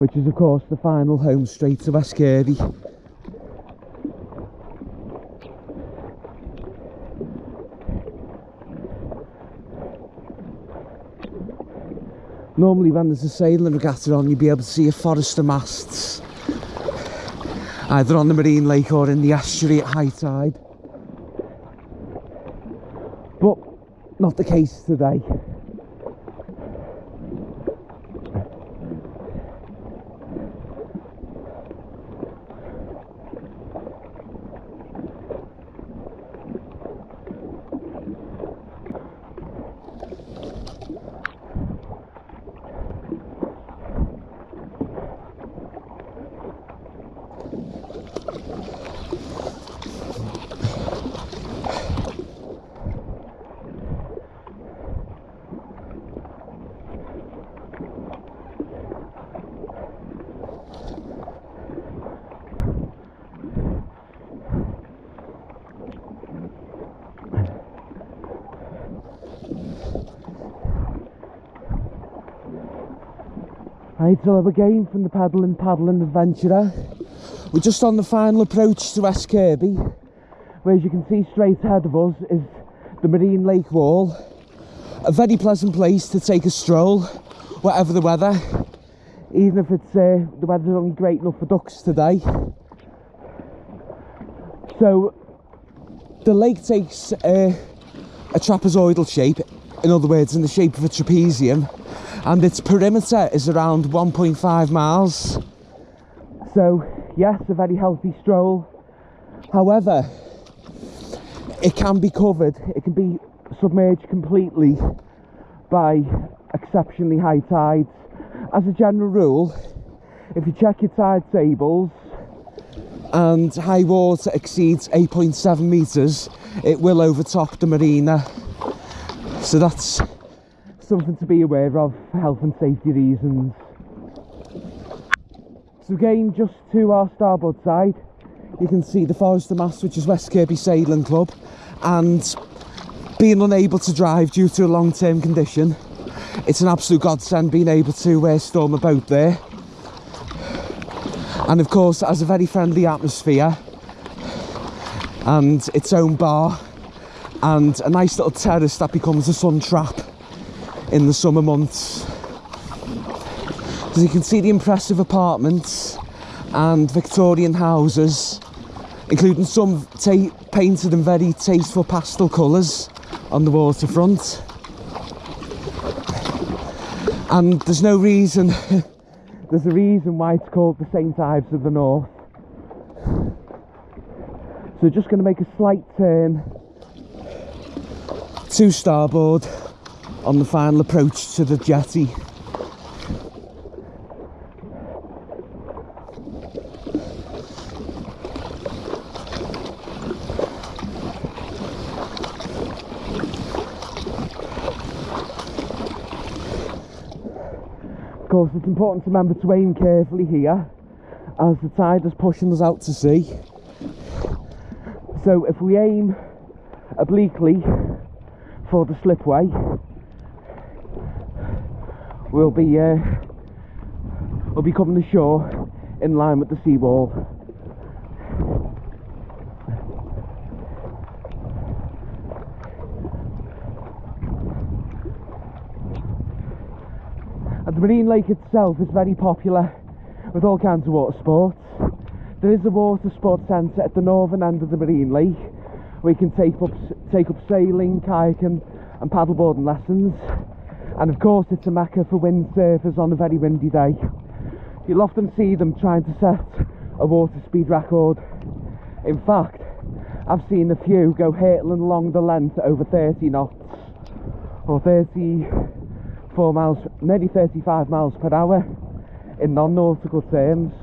which is of course the final home straight to West Kirby. Normally when there's a sailing regatta on, you'll be able to see a forest of masts, either on the marine lake or in the estuary at high tide. But not the case today. Right, so again from the paddling adventurer. We're just on the final approach to West Kirby, where as you can see straight ahead of us is the marine lake wall. A very pleasant place to take a stroll, whatever the weather, even if it's the weather's only great enough for ducks today. So the lake takes a trapezoidal shape, in other words in the shape of a trapezium, and its perimeter is around 1.5 miles. So yes, a very healthy stroll. However, it can be covered, it can be submerged completely by exceptionally high tides. As a general rule, if you check your tide tables and high water exceeds 8.7 metres, it will overtop the marina. So that's something to be aware of for health and safety reasons. So again, just to our starboard side, you can see the Forester mast, which is West Kirby Sailing Club, and being unable to drive due to a long-term condition, it's an absolute godsend being able to storm a boat there. And of course, it has a very friendly atmosphere and its own bar and a nice little terrace that becomes a sun trap in the summer months. As you can see, the impressive apartments and Victorian houses, including some painted in very tasteful pastel colours on the waterfront. And there's no reason, there's a reason why it's called the St. Ives of the North. So just going to make a slight turn to starboard on the final approach to the jetty. Of course, it's important to remember to aim carefully here, as the tide is pushing us out to sea. So if we aim obliquely for the slipway, we'll be coming ashore in line with the seawall. And the marine lake itself is very popular with all kinds of water sports. There is a water sports centre at the northern end of the marine lake where you can take up sailing, kayaking and paddleboarding lessons. And of course it's a mecca for windsurfers on a very windy day. You'll often see them trying to set a water speed record. In fact, I've seen a few go hurtling along the length at over 30 knots, or 34 miles, nearly 35 miles per hour in non-nautical terms.